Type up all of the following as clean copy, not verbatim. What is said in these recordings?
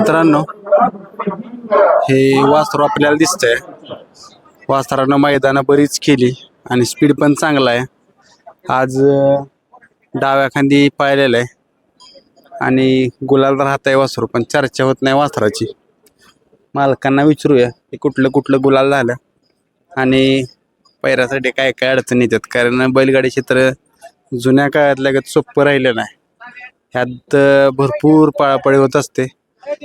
मित्रांनो, हे वासरू आपल्याला दिसतंय. वासरानं मैदानं बरीच केली आणि स्पीड पण चांगला आहे. आज डाव्या खांदी पाळलेला आहे आणि गुलाल राहत आहे वासरू, पण चर्चा होत नाही वासराची. मालकांना विचारूया की कुठलं कुठलं गुलाल झालं आणि पैऱ्यासाठी काय काय अडचणी येतात. कारण बैलगाडी क्षेत्र जुन्या काळातल्या सोपं राहिलं नाही. ह्यात भरपूर पळापळी होत असते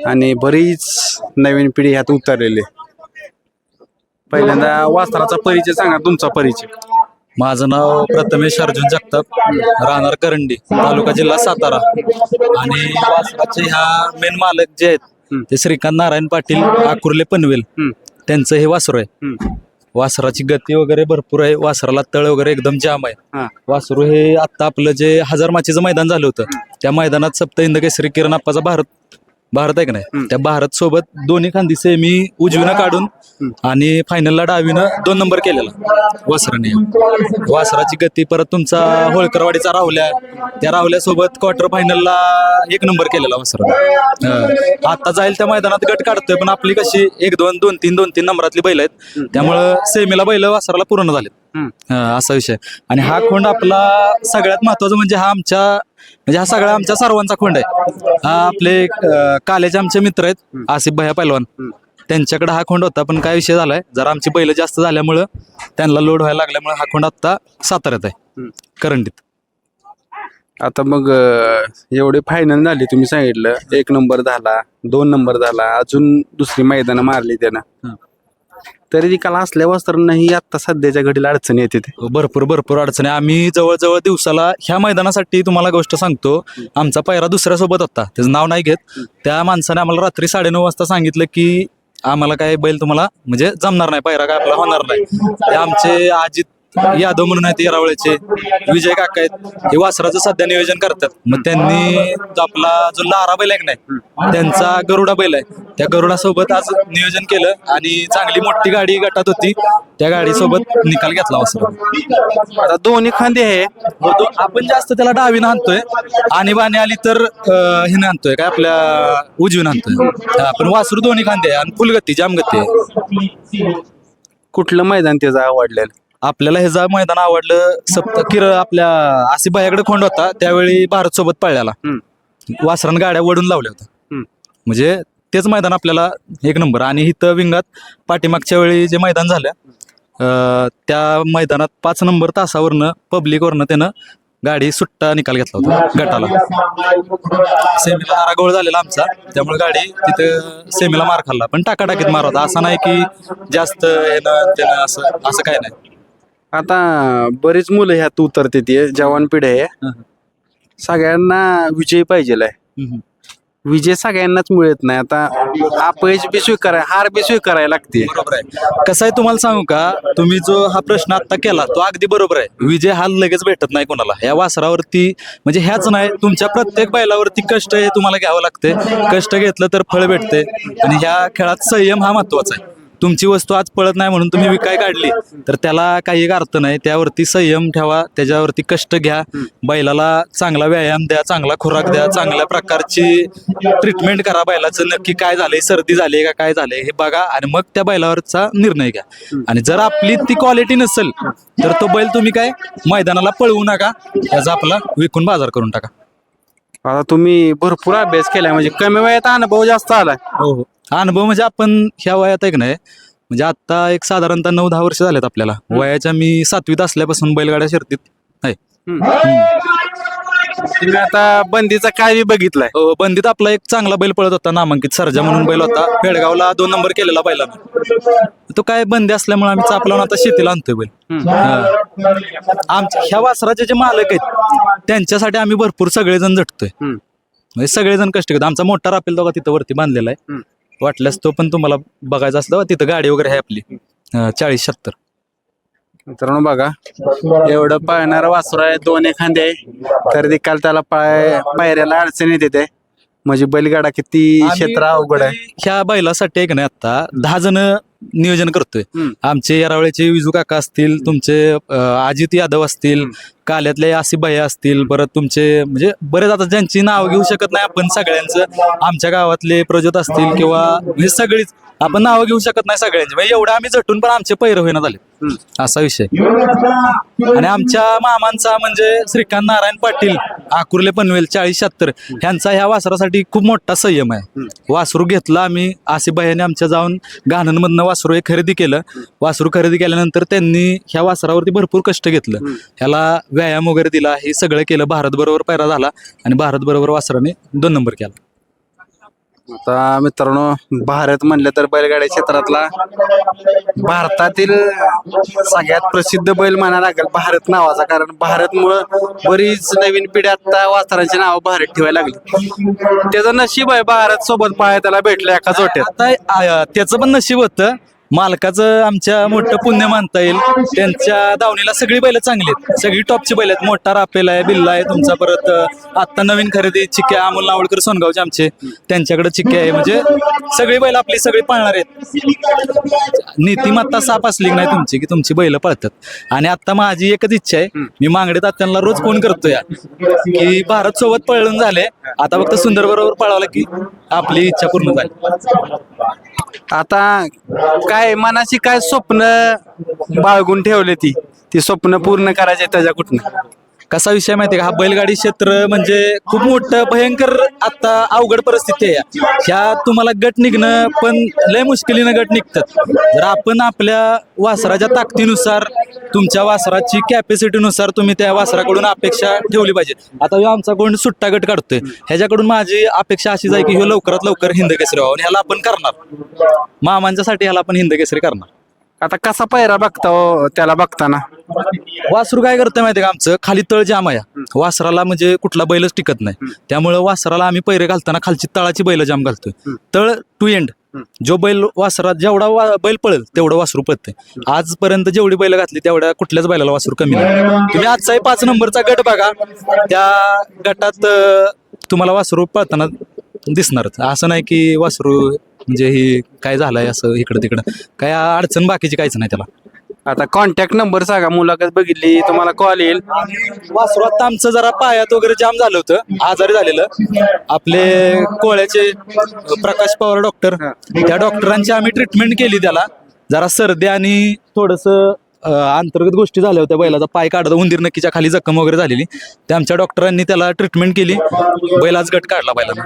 आणि बरीच नवीन पिढी ह्यात उतरलेली. पहिल्यांदा वासराचा परिचय सांगा, तुमचा परिचय. माझं नाव प्रथमेश अर्जुन जगताप, राहणार करंडी, तालुका जिल्हा सातारा. आणि वासराचे ह्या मेन मालक जे आहेत ते श्रीकांत नारायण पाटील आकुर्ले पनवेल, त्यांचं हे वासरू आहे. वासराची गती वगैरे भरपूर आहे, वासराला तळ वगैरे एकदम जाम आहे. वासरू हे आता आपलं जे 1000 माचीचं मैदान झालं होतं त्या मैदानात सप्त हिंद केसरी किरण आप्पाचा भारत आहे की नाही, त्या भारत सोबत दोन्ही खांदी सेमी उजवीनं काढून आणि फायनलला डावीनं 2 नंबर केलेला वासराने. वासराची गती परत तुमचा होळकरवाडीचा राहुल्या, त्या राहुल्यासोबत क्वार्टर फायनलला 1 नंबर केलेला वासराने. आता जाईल त्या मैदानात गट काढतोय, पण आपली कशी 1-2, 2-3, 2-3 नंबरातली बैल आहेत, त्यामुळं सेमीला बैल वासराला पूर्ण झालेत. असा विषय. आणि हा खोंड आपला सगळ्यात महत्वाचा म्हणजे हा सगळा आमच्या सर्वांचा खोंड आहे. हा आपले कालेचे आमचे मित्र आहेत आसिफ भैया पैलवान, त्यांच्याकडे हा खोंड होता, पण काय विषय झालाय, जरा आमची बैल जास्त झाल्यामुळं त्यांना लोड व्हायला लागल्यामुळे हा खोंड आता साताऱ्यात आहे, करंडीत. आता मग एवढी फायनल झाली, तुम्ही सांगितलं 1 नंबर झाला, 2 नंबर झाला, अजून दुसरी मैदानं मारली त्यानं, तरी कला असल्या वस्त्रांनाही आता सध्याच्या घडीला अडचणी येते. भरपूर अडचणी. आम्ही जवळजवळ दिवसाला ह्या मैदानासाठी तुम्हाला गोष्ट सांगतो, आमचा पायरा दुसऱ्यासोबत होता, त्याचं नाव नाही घेत. त्या माणसाने आम्हाला रात्री 9:30 वाजता सांगितलं की आम्हाला काय बैल तुम्हाला म्हणजे जमणार नाही, पायरा काय आपला होणार नाही. ते आमचे अजित यादव म्हणून आहेत येरावळ्याचे, विजय काका आहेत, हे वासराचं सध्या नियोजन करतात. मग त्यांनी आपला जो लारा बैल आहे नाही, त्यांचा गरुडा बैल आहे, त्या गरुडासोबत आज नियोजन केलं आणि चांगली मोठी गाडी गटात होती, त्या गाडीसोबत निकाल घेतला वासरा. आता दोन्ही खांदे आहे, आपण जास्त त्याला डावीनं आणतोय, आणि बाणी आली तर हिने आणतोय, काय आपल्या उजवीनं आणतोय. आपण वासरू दोन्ही खांदे आहे आणि फुलगती जामगती आहे. कुठलं मैदान त्याचं आवडलेलं? आपल्याला हे मैदान आवडलं, आपल्या आसिफभाईकडे खोंड होता, त्यावेळी भारत सोबत पळल्याला वासरानं गाड्या वडून लावल्या होत्या, म्हणजे तेच मैदान आपल्याला 1 नंबर. आणि इथं विंगात पाठीमागच्या वेळी जे मैदान झालं त्या मैदानात 5 नंबर तासावरनं पब्लिकवरनं त्यानं गाडी सुट्टा निकाल घेतला होता गटाला. सेमीला आरागोळ झालेला आमचा, त्यामुळे गाडी तिथं सेमीला मार खाल्ला, पण टाकाटाकीत मार होता, असं नाही की जास्त त्यानं असं काय नाही. आता बरीच मुलं ह्यात उतरते, ती जवान पिढी आहे, सगळ्यांना विजय पाहिजेल आहे. विजय सगळ्यांनाच मिळत नाही. आता अपयश बी स्वीकाराय, हार बी स्वीकारायला लागते. बरोबर आहे. कसं आहे तुम्हाला सांगू का, तुम्ही जो हा प्रश्न आता केला तो अगदी बरोबर आहे. विजय हा लगेच भेटत नाही कोणाला. या वासरावरती म्हणजे ह्याच नाही, तुमच्या प्रत्येक बैलावरती कष्ट हे तुम्हाला घ्यावं लागते. कष्ट घेतलं तर फळ भेटते. आणि ह्या खेळात संयम हा महत्वाचा आहे. तुमची वस्तू आज पळत नाही म्हणून तुम्ही विकाय काढली तर त्याला काही एक अर्थ नाही. त्यावरती संयम ठेवा, त्याच्यावरती कष्ट घ्या, बैलाला चांगला व्यायाम द्या, चांगला खुराक द्या, चांगल्या प्रकारची ट्रीटमेंट करा. बैलाचं नक्की काय झालंय, सर्दी झाली का काय झालंय हे बघा, आणि मग त्या बैलावरचा निर्णय घ्या. आणि जर आपली ती क्वालिटी नसेल तर तो बैल तुम्ही काय मैदानाला पळवू नका, त्याचा आपला विकून बाजार करून टाका. आता तुम्ही भरपूर अभ्यास केलाय, म्हणजे कमी वयात अनुभव जास्त आलाय. हो, अनुभव म्हणजे आपण ह्या वयात आहे की नाही, म्हणजे आता एक साधारणतः 9-10 वर्ष झालेत आपल्याला. वयाच्या मी 7वीत असल्यापासून बैलगाड्या शर्तीत आहे. तुम्ही आता बंदीचा काय बी बघितलाय? हो, बंदीत आपला एक चांगला बैल पळत होता, नामांकित सर्जा म्हणून बैल होता, पेडगावला 2 नंबर केलेला बैलानं. तो काय बंदी असल्यामुळे आम्ही चापलावून आता शेतीला आणतोय बैल. आमच्या ह्या वासराचे जे मालक आहेत त्यांच्यासाठी आम्ही भरपूर सगळेजण झटतोय, म्हणजे सगळेजण कष्ट करतो. आमचा मोठा रापेल दोघा तिथं वरती बांधलेला आहे, वाटल्यास तो पण तुम्हाला बघायचा असला तिथं गाडी वगैरे आहे आपली 40-76. मित्रांनो बघा, एवढं पाळणारं वासरू आहे, 2 एखादे आहे, तर देखील त्याला पायऱ्याला अडचण येते. म्हणजे बैलगाडा किती क्षेत्र अवघड आहे. ह्या बैलासाठी आहे की नाही, आता 10 जण नियोजन करतोय. हम्म. आमचे येरावळेचे विजू काका असतील, तुमचे अजित यादव असतील, काल्यातले आसिफ भैया असतील, परत तुमचे म्हणजे बरेच आता ज्यांची नाव घेऊ शकत नाही आपण सगळ्यांचं, आमच्या गावातले प्रजोत असतील किंवा म्हणजे सगळीच आपण नावं घेऊ शकत नाही सगळ्यांची, म्हणजे एवढं आम्ही झटून पण आमचे पैर होईना झाले. असा विषय. आणि आमच्या मामांचा म्हणजे श्रीकांत नारायण पाटील आकुर्ले पनवेल 40-76 ह्यांचा ह्या वासरासाठी खूप मोठा संयम आहे. वासरू घेतला आम्ही, आसिफ भाईने आमच्या जाऊन गाणंमधनं वासरू हे खरेदी केलं. वासरू खरेदी केल्यानंतर त्यांनी ह्या वासरावरती भरपूर कष्ट घेतलं, ह्याला व्यायाम वगैरे दिला, हे सगळं केलं. भारत बरोबर पैरा झाला आणि भारत बरोबर वासराने 2 नंबर केला. आता मित्रांनो, भारत म्हणलं तर बैलगाड्या क्षेत्रातला भारतातील सगळ्यात प्रसिद्ध बैल म्हणायला लागेल भारत नावाचा, कारण भारतमुळं बरीच नवीन पिढी आता वासरांची नाव भारत ठेवायला लागली. त्याचं नशीब आहे, भारत सोबत पाय त्याला भेटलं एका जोट्यात. आता त्याचं पण नशीब होतं, मालकाचं आमच्या मोठं पुण्य मानता येईल. त्यांच्या दावणीला सगळी बैल चांगली आहेत, सगळी टॉपची बैल आहेत. मोठा रापेल आहे, बिल्ला आहे तुमचा, परत आत्ता नवीन खरेदी चिक्क्या अमोल नावळकर सोनगावचे आमचे, त्यांच्याकडे चिक्क्या आहे. म्हणजे सगळी बैल आपली सगळी पाळणार आहेत. नीतिमत्ता साप असली नाही तुमची की तुमची बैल पळतात. आणि आता माझी एकच इच्छा आहे, मी मांगडे तात्यांना रोज फोन करतोय की भारत सोबत पळून झाले, आता फक्त सुंदर बरोबर पळवलं की आपली इच्छा पूर्ण झाली. आता काय मनाची काय स्वप्न बाळगून ठेवले, ती स्वप्न पूर्ण करायचे त्याच्या कुठनं? कसा विषय माहितीये का, हा बैलगाडी क्षेत्र म्हणजे खूप मोठं भयंकर आता अवघड परिस्थिती आहे. ह्या तुम्हाला गट निघणं पण लय मुश्किलीनं गट निघतात. जर आपण आपल्या वासराच्या ताकदीनुसार, तुमच्या वासराची कॅपॅसिटीनुसार तुम्ही त्या वासराकडून अपेक्षा ठेवली पाहिजे. आता ह्यो आमचा कोण सुट्टा गट काढतोय, ह्याच्याकडून माझी अपेक्षा अशीच आहे की ह्यो लवकरात लवकर हिंद केसरी व्हावं, आणि ह्याला आपण करणार. मामांच्यासाठी ह्याला आपण हिंद केसरी करणार. आता कसा पायरा बघता हो त्याला बघताना? वासरू काय करतंय माहितीये का, आमचं खाली तळ जाम आहे, वासराला म्हणजे कुठला बैलच टिकत नाही. त्यामुळे वासराला आम्ही पैरे घालताना खालची तळाची बैल जाम घालतोय. तळ टू एंड, जो बैल वासरात जेवढा बैल पळेल तेवढं वासरू पळते. आजपर्यंत जेवढी बैल घातली तेवढ्या कुठल्याच बैलाला वासरू कमी नाही. तुम्ही आजचाही 5 नंबरचा गट बघा, त्या गटात तुम्हाला वासरू पळताना दिसणारच. असं नाही की वासरू म्हणजे ही काय झालंय असं इकडं तिकडं, काय अडचण बाकीची काहीच नाही त्याला. आता कॉन्टॅक्ट नंबर सांगा, मुलाखत बघितली तुम्हाला कॉल येईल. वासरू आता आमचं जरा पायात वगैरे जाम झालं होतं, आजारी झालेलं. आपले कोळ्याचे प्रकाश पवार डॉक्टर, त्या डॉक्टरांची आम्ही ट्रीटमेंट केली. त्याला जरा सर्दी आणि थोडंसं अंतर्गत गोष्टी झाल्या होत्या, बैलाचा पाय काढत उंदीर नक्कीच्या खाली जखम वगैरे झालेली, त्या आमच्या डॉक्टरांनी त्याला ट्रीटमेंट केली. बैल आज गट काढला बैलाला.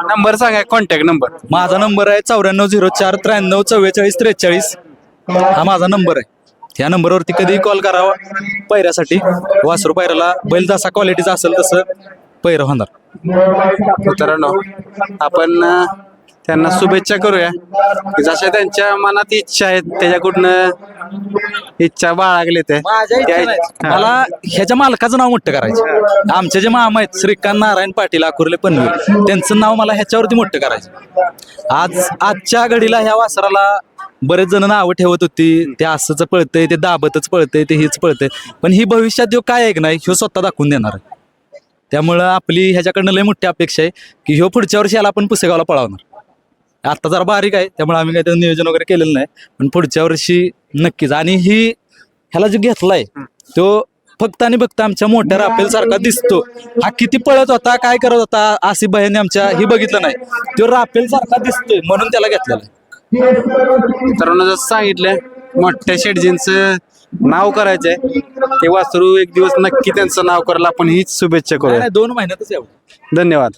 नंबर सांगा, कॉन्टॅक्ट नंबर. माझा नंबर आहे 9404934443. हा माझा नंबर आहे. ह्या नंबरवरती कधीही कॉल करावा पैऱ्यासाठी. वासरू पैऱ्याला बैल जसा क्वालिटीचा असेल तसं पैर होणार. मित्रांनो, आपण त्यांना शुभेच्छा करूया की जशा त्यांच्या मनात इच्छा आहेत त्याच्याकडनं इच्छा बाळगले ते. माझ्या इच्छा नाही. मला ह्याच्या मालकाचं नाव मोठं करायचं. आमचे जे मामा आहेत श्रीकांत नारायण पाटील आकुर्ले पनवेल, त्यांचं नाव मला ह्याच्यावरती मोठं करायचं. आजच्या घडीला ह्या वासराला बरेच जण नावं ठेवत होती, ते असंच पळतंय, ते दाबतच पळतंय, ते हेच पळतंय, पण ही भविष्यात ह्यो काय आहे की नाही ह्यो स्वतः दाखवून देणार आहे. त्यामुळं आपली ह्याच्याकडनं लय मोठी अपेक्षा आहे की ह्यो पुढच्या वर्षी याला आपण पुसेगावला पळवणार. आता जरा बारीक आहे त्यामुळे आम्ही काही त्याचं नियोजन वगैरे केलेलं नाही, पण पुढच्या वर्षी नक्कीच. आणि ह्याला जो घेतलाय तो फक्त आणि फक्त आमच्या मोठ्या राफेल सारखा दिसतो. हा किती पळत होता, काय करत होता, आसिफ भाईने आमच्या हे बघितलं नाही, तो राफेल सारखा दिसतोय म्हणून त्याला घेतलेला आहे. मित्रांनो, जसं सांगितलं मोठ्या शेटजींचं नाव करायचंय, ते वासरू एक दिवस नक्की त्यांचं नाव करायला आपण हीच शुभेच्छा करूया. 2 महिन्यातच यावं. धन्यवाद.